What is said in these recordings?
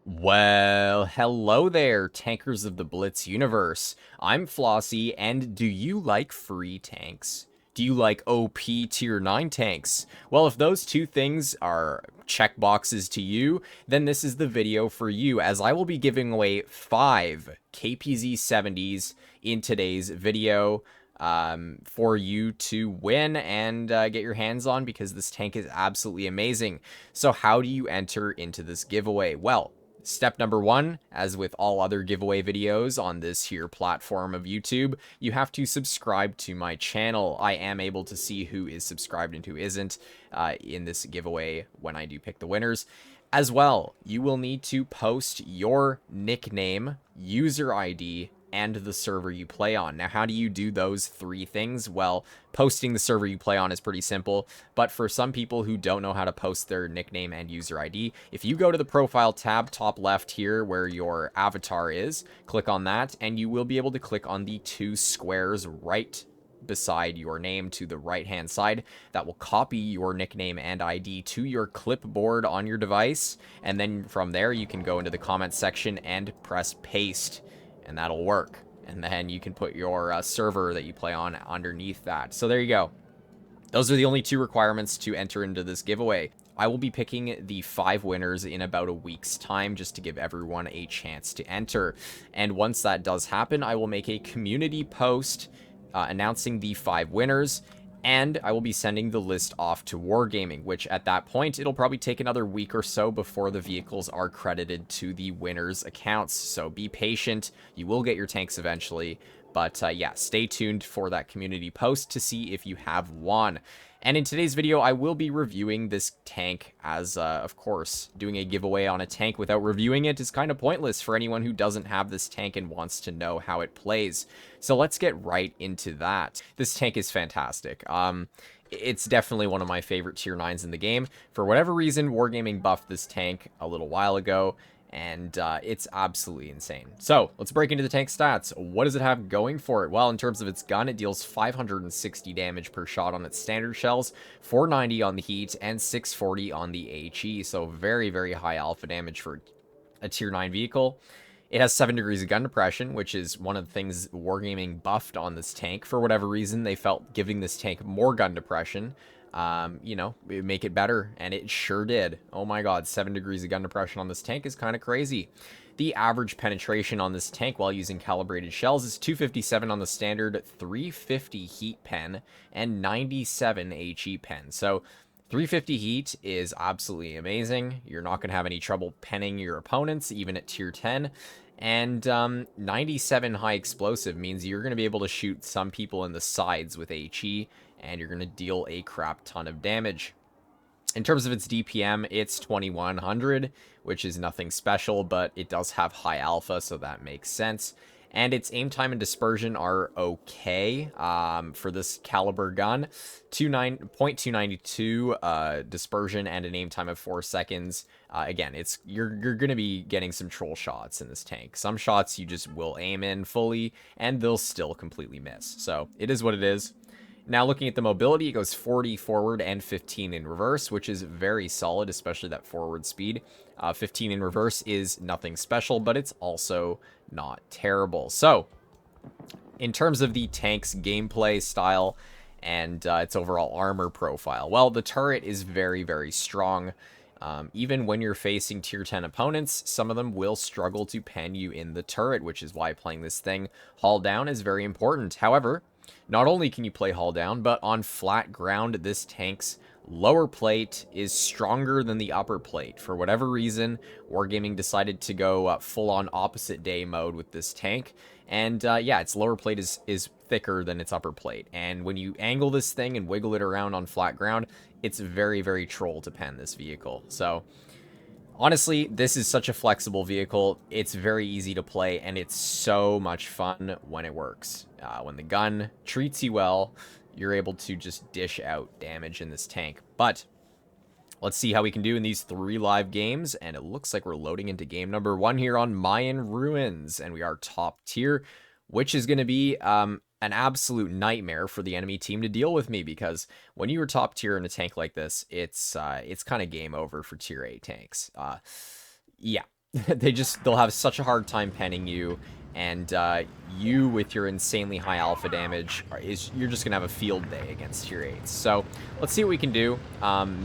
Well, hello there, tankers of the Blitz universe. I'm Flossie, and do you like free tanks? Do you like OP tier 9 tanks? Well, if those two things are checkboxes to you, then this is the video for you, as I will be giving away 5 KPZ 70s in today's video for you to win and get your hands on, because this tank is absolutely amazing. So how do you enter into this giveaway? Well, step number 1, as with all other giveaway videos on this here platform of YouTube, you have to subscribe to my channel. I am able to see who is subscribed and who isn't in this giveaway when I do pick the winners. As well, you will need to post your nickname, user ID, and the server you play on. Now, how do you do those 3 things? Well, posting the server you play on is pretty simple, but for some people who don't know how to post their nickname and user ID, if you go to the profile tab, top left here, where your avatar is, click on that, and you will be able to click on the 2 squares right beside your name to the right hand side. That will copy your nickname and ID to your clipboard on your device, and then from there you can go into the comments section and press paste, and that'll work. And then you can put your server that you play on underneath that. So there you go. Those are the only 2 requirements to enter into this giveaway. I will be picking the 5 winners in about a week's time, just to give everyone a chance to enter. And once that does happen, I will make a community post announcing the 5 winners, and I will be sending the list off to Wargaming, which at that point, it'll probably take another week or so before the vehicles are credited to the winners' accounts. So be patient. You will get your tanks eventually. But yeah, stay tuned for that community post to see if you have won. And in today's video, I will be reviewing this tank, as, of course, doing a giveaway on a tank without reviewing it is kind of pointless for anyone who doesn't have this tank and wants to know how it plays. So let's get right into that. This tank is fantastic. It's definitely one of my favorite tier 9s in the game. For whatever reason, Wargaming buffed this tank a little while ago, and it's absolutely insane. So let's break into the tank stats. What does it have going for it? Well, in terms of its gun, it deals 560 damage per shot on its standard shells, 490 on the heat, and 640 on the HE. So very, very high alpha damage for a tier 9 vehicle. It has 7 degrees of gun depression, which is one of the things Wargaming buffed on this tank. For whatever reason, they felt giving this tank more gun depression, you know, it would make it better, and it sure did. Oh my god, 7 degrees of gun depression on this tank is kind of crazy. The average penetration on this tank while using calibrated shells is 257 on the standard, 350 heat pen, and 97 HE pen. So 350 heat is absolutely amazing. You're not going to have any trouble penning your opponents, even at tier 10. And 97 high explosive means you're going to be able to shoot some people in the sides with HE, and you're going to deal a crap ton of damage. In terms of its DPM, it's 2100, which is nothing special, but it does have high alpha, so that makes sense. And its aim time and dispersion are okay for this caliber gun. 0.292 dispersion and an aim time of 4 seconds. Again, you're going to be getting some troll shots in this tank. Some shots you just will aim in fully, and they'll still completely miss. So it is what it is. Now, looking at the mobility, it goes 40 forward and 15 in reverse, which is very solid, especially that forward speed. 15 in reverse is nothing special, but it's also not terrible. So, in terms of the tank's gameplay style and its overall armor profile, well, the turret is very, very strong. Even when you're facing tier 10 opponents, some of them will struggle to pen you in the turret, which is why playing this thing hull down is very important. However, not only can you play hull down, but on flat ground, this tank's lower plate is stronger than the upper plate. For whatever reason, Wargaming decided to go full-on opposite day mode with this tank. And yeah, its lower plate is thicker than its upper plate. And when you angle this thing and wiggle it around on flat ground, it's very, very troll to pen this vehicle. So honestly, this is such a flexible vehicle. It's very easy to play, and it's so much fun when it works. When the gun treats you well, you're able to just dish out damage in this tank. But let's see how we can do in these 3 live games, and it looks like we're loading into game number 1 here on Mayan Ruins, and we are top tier, which is going to be an absolute nightmare for the enemy team to deal with me, because when you are top tier in a tank like this, it's kind of game over for tier 8 tanks. Yeah, they'll have such a hard time penning you, and you with your insanely high alpha damage you're just gonna have a field day against tier 8s. So let's see what we can do.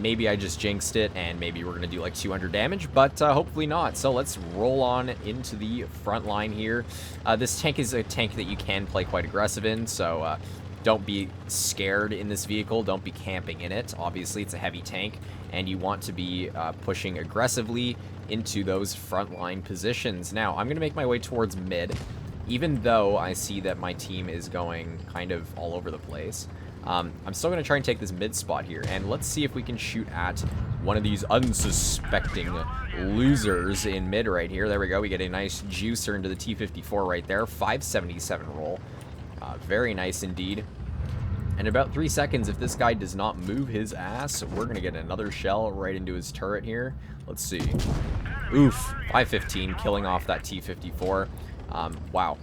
Maybe I just jinxed it, and maybe we're gonna do like 200 damage, but hopefully not. So let's roll on into the front line here. This tank is a tank that you can play quite aggressive in, so don't be scared in this vehicle. Don't be camping in it. Obviously, it's a heavy tank, and you want to be pushing aggressively into those frontline positions. Now, I'm going to make my way towards mid, even though I see that my team is going kind of all over the place. I'm still going to try and take this mid spot here, and let's see if we can shoot at one of these unsuspecting losers in mid right here. There we go. We get a nice juicer into the T-54 right there. 577 roll. Very nice indeed. In about 3 seconds, if this guy does not move his ass, we're going to get another shell right into his turret here. Let's see. Oof. 515, killing off that T-54. Wow.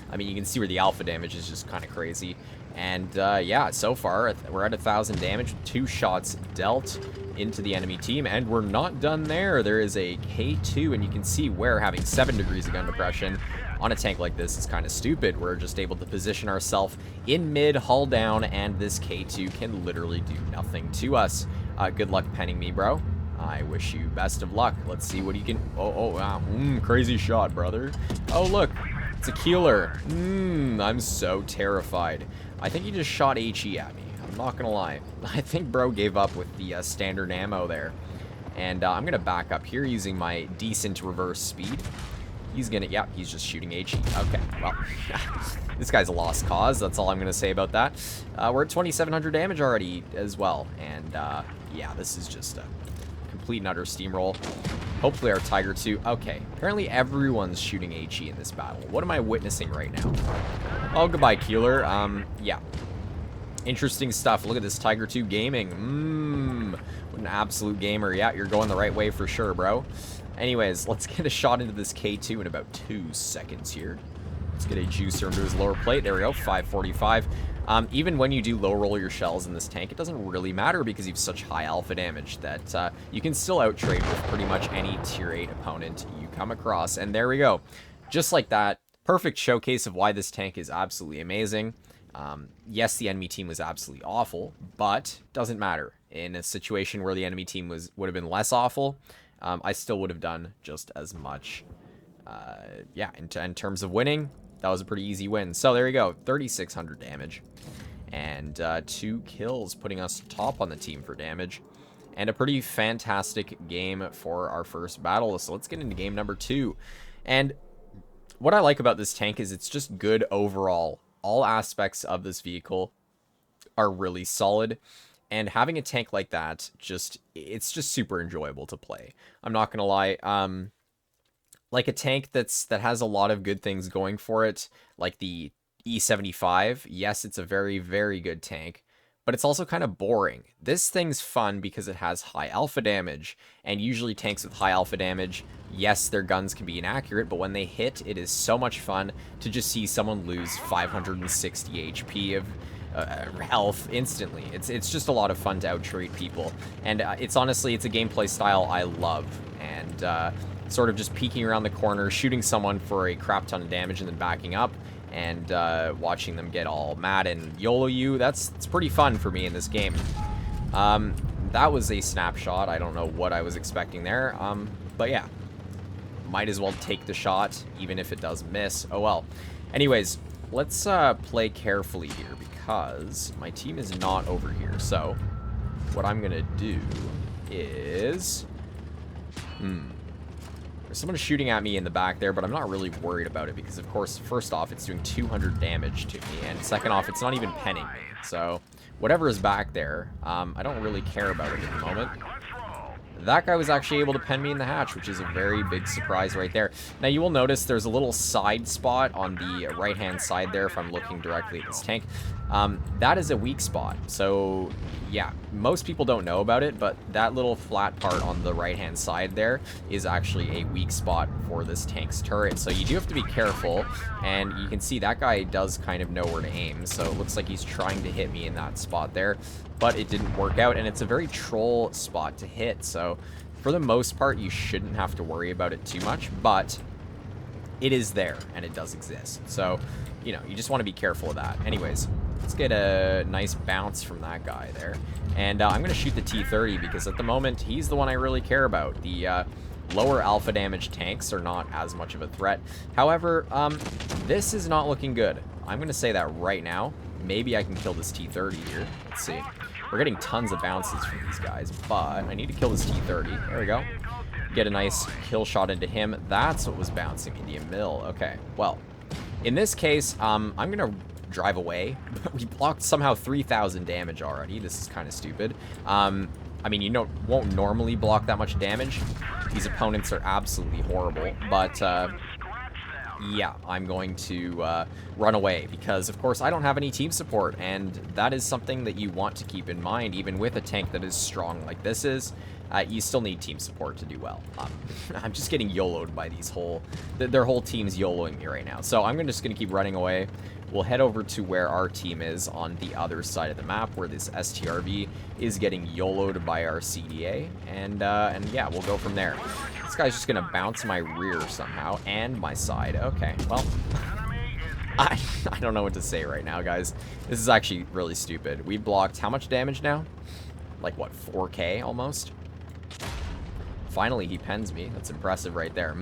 I mean, you can see where the alpha damage is just kind of crazy. And, yeah, so far, we're at 1,000 damage. 2 shots dealt into the enemy team, and we're not done there. There is a K2, and you can see where having 7 degrees of gun depression on a tank like this is kind of stupid. We're just able to position ourselves in mid, hull down, and this K2 can literally do nothing to us. Good luck penning me, bro. I wish you best of luck. Let's see what he can... Oh, wow. Crazy shot, brother. Oh, look. It's a keeler. I'm so terrified. I think he just shot HE at me. I'm not going to lie. I think bro gave up with the standard ammo there. And I'm going to back up here using my decent reverse speed. He's gonna, yeah, he's just shooting HE. Okay, well, this guy's a lost cause. That's all I'm gonna say about that. We're at 2,700 damage already as well. And, yeah, this is just a complete and utter steamroll. Hopefully our Tiger 2, okay. Apparently everyone's shooting HE in this battle. What am I witnessing right now? Oh, goodbye, Keeler. Yeah. Interesting stuff. Look at this Tiger 2 gaming. What an absolute gamer. Yeah, you're going the right way for sure, bro. Anyways, let's get a shot into this K2 in about 2 seconds here. Let's get a juicer into his lower plate. There we go, 545. Even when you do low roll your shells in this tank, it doesn't really matter because you have such high alpha damage that you can still outtrade with pretty much any tier 8 opponent you come across. And there we go. Just like that, perfect showcase of why this tank is absolutely amazing. Yes, the enemy team was absolutely awful, but doesn't matter. In a situation where the enemy team would have been less awful, I still would have done just as much. Yeah, in terms of winning, that was a pretty easy win. So there you go, 3,600 damage. And 2 kills, putting us top on the team for damage. And a pretty fantastic game for our first battle. So let's get into game number 2. And what I like about this tank is it's just good overall. All aspects of this vehicle are really solid. And having a tank like that, it's just super enjoyable to play. I'm not gonna lie. Like a tank that has a lot of good things going for it, like the E75. Yes, it's a very, very good tank, but it's also kind of boring. This thing's fun because it has high alpha damage, and usually tanks with high alpha damage, yes, their guns can be inaccurate, but when they hit, it is so much fun to just see someone lose 560 HP of health instantly. It's just a lot of fun to outtrade people, and it's honestly, it's a gameplay style I love, and sort of just peeking around the corner, shooting someone for a crap ton of damage, and then backing up and watching them get all mad and YOLO you. It's pretty fun for me in this game. That was a snapshot. I don't know what I was expecting there, but yeah, might as well take the shot even if it does miss. Oh well. Anyways, let's play carefully here because my team is not over here. So what I'm gonna do is there's someone shooting at me in the back there, but I'm not really worried about it because, of course, first off, it's doing 200 damage to me, and second off, it's not even penning me. So whatever is back there, I don't really care about it at the moment. That guy was actually able to pen me in the hatch, which is a very big surprise right there. Now, you will notice there's a little side spot on the right-hand side there if I'm looking directly at this tank. That is a weak spot. So, yeah, most people don't know about it, but that little flat part on the right-hand side there is actually a weak spot for this tank's turret. So you do have to be careful, and you can see that guy does kind of know where to aim. So it looks like he's trying to hit me in that spot there, but it didn't work out, and it's a very troll spot to hit. So For the most part, you shouldn't have to worry about it too much, but it is there, and it does exist. So, you know, you just want to be careful of that. Anyways, let's get a nice bounce from that guy there. And I'm going to shoot the T-30 because at the moment, he's the one I really care about. The lower alpha damage tanks are not as much of a threat. However, this is not looking good. I'm going to say that right now. Maybe I can kill this T-30 here. Let's see. We're getting tons of bounces from these guys, but I need to kill this T-30. There we go. Get a nice kill shot into him. That's what was bouncing me, the Emil. Okay, well, in this case, I'm going to drive away. We blocked somehow 3,000 damage already. This is kind of stupid. I mean, you won't normally block that much damage. These opponents are absolutely horrible, but yeah, I'm going to run away because, of course, I don't have any team support, and that is something that you want to keep in mind, even with a tank that is strong like this is. You still need team support to do well. I'm just getting YOLO'd by these their whole team's YOLOing me right now. So I'm just going to keep running away. We'll head over to where our team is on the other side of the map, where this STRV is getting YOLO'd by our CDA. And yeah, we'll go from there. This guy's just going to bounce my rear somehow, and my side. Okay, well, I don't know what to say right now, guys. This is actually really stupid. We blocked how much damage now? Like, what, 4K almost? Finally, he pens me. That's impressive right there.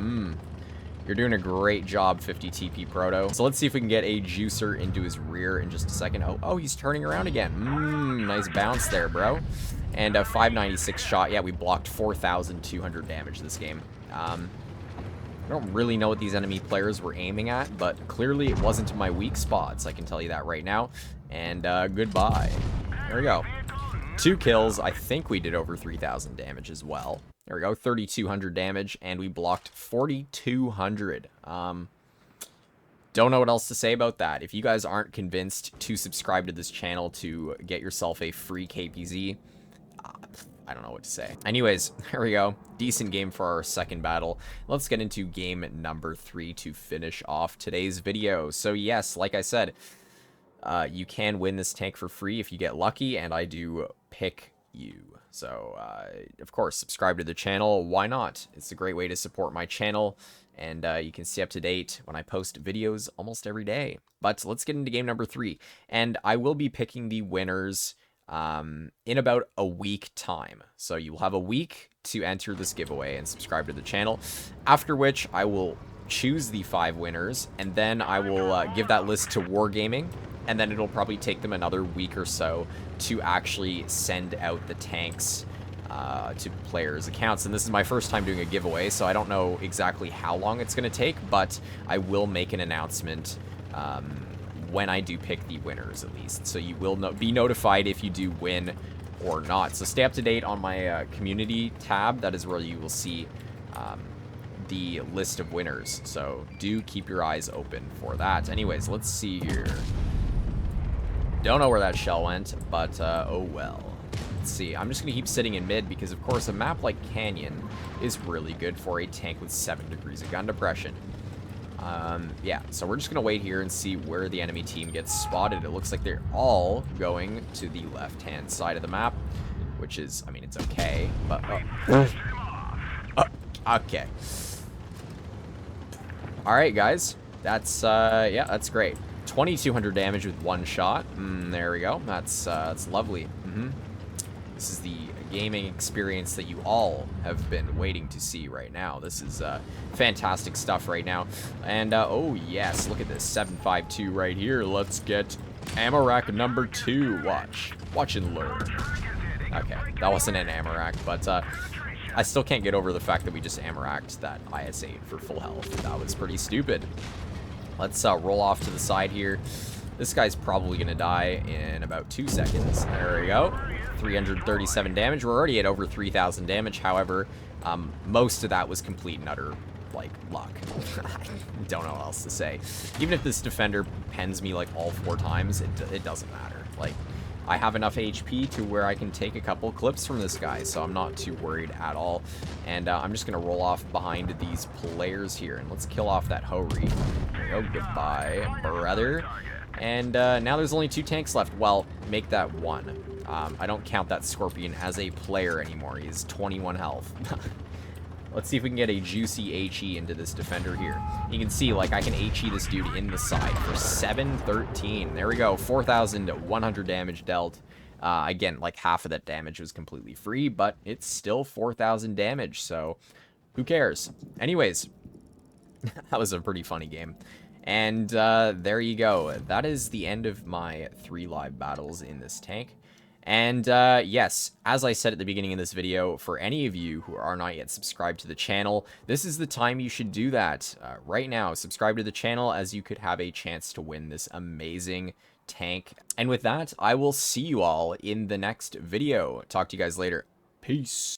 You're doing a great job, 50 TP Proto. So let's see if we can get a juicer into his rear in just a second. Oh, he's turning around again. Nice bounce there, bro. And a 596 shot. Yeah, we blocked 4,200 damage this game. I don't really know what these enemy players were aiming at, but clearly it wasn't my weak spots. I can tell you that right now. And goodbye. There we go. 2 kills. I think we did over 3,000 damage as well. There we go, 3,200 damage, and we blocked 4,200. Don't know what else to say about that. If you guys aren't convinced to subscribe to this channel to get yourself a free KPZ, I don't know what to say. Anyways, there we go. Decent game for our second battle. Let's get into game number 3 to finish off today's video. So yes, like I said, you can win this tank for free if you get lucky, and I do pick you. So, of course, subscribe to the channel. Why not? It's a great way to support my channel, and you can stay up to date when I post videos almost every day. But let's get into game number 3, and I will be picking the winners in about a week time. So you will have a week to enter this giveaway and subscribe to the channel, after which I will choose the 5 winners, and then I will give that list to Wargaming, and then it'll probably take them another week or so to actually send out the tanks to players' accounts. And this is my first time doing a giveaway, so I don't know exactly how long it's going to take, but I will make an announcement when I do pick the winners, at least. So you will be notified if you do win or not. So stay up to date on my community tab. That is where you will see the list of winners. So do keep your eyes open for that. Anyways, let's see here. Don't know where that shell went, but oh well. Let's see. I'm just going to keep sitting in mid because, of course, a map like Canyon is really good for a tank with 7 degrees of gun depression. Yeah, so we're just going to wait here and see where the enemy team gets spotted. It looks like they're all going to the left-hand side of the map, which is, I mean, it's okay, but... okay. Alright, guys. That's, yeah, that's great. 2,200 damage with 1 shot. There we go. That's lovely. This is the gaming experience that you all have been waiting to see right now. This is fantastic stuff right now. And oh yes, look at this 752 right here. Let's get Amarak number 2. Watch and learn. Okay, that wasn't an Amarak, but I still can't get over the fact that we just Amaraked that IS-8 for full health. That was pretty stupid. Let's roll off to the side here. This guy's probably going to die in about 2 seconds. There we go. 337 damage. We're already at over 3,000 damage. However, most of that was complete and utter, like, luck. I don't know what else to say. Even if this defender pens me, like, all 4 times, it doesn't matter. Like, I have enough HP to where I can take a couple clips from this guy, so I'm not too worried at all. And I'm just going to roll off behind these players here, and let's kill off that Hori. There we go. Goodbye, brother. And now there's only 2 tanks left. Well, make that 1. I don't count that Scorpion as a player anymore. He's 21 health. Let's see if we can get a juicy HE into this defender here. You can see, like, I can HE this dude in the side for 713. There we go. 4,100 damage dealt. Again, like, half of that damage was completely free, but it's still 4,000 damage, so who cares? Anyways, that was a pretty funny game. And there you go. That is the end of my 3 live battles in this tank. And yes, as I said at the beginning of this video, for any of you who are not yet subscribed to the channel, this is the time you should do that. Right now, subscribe to the channel as you could have a chance to win this amazing tank. And with that, I will see you all in the next video. Talk to you guys later. Peace.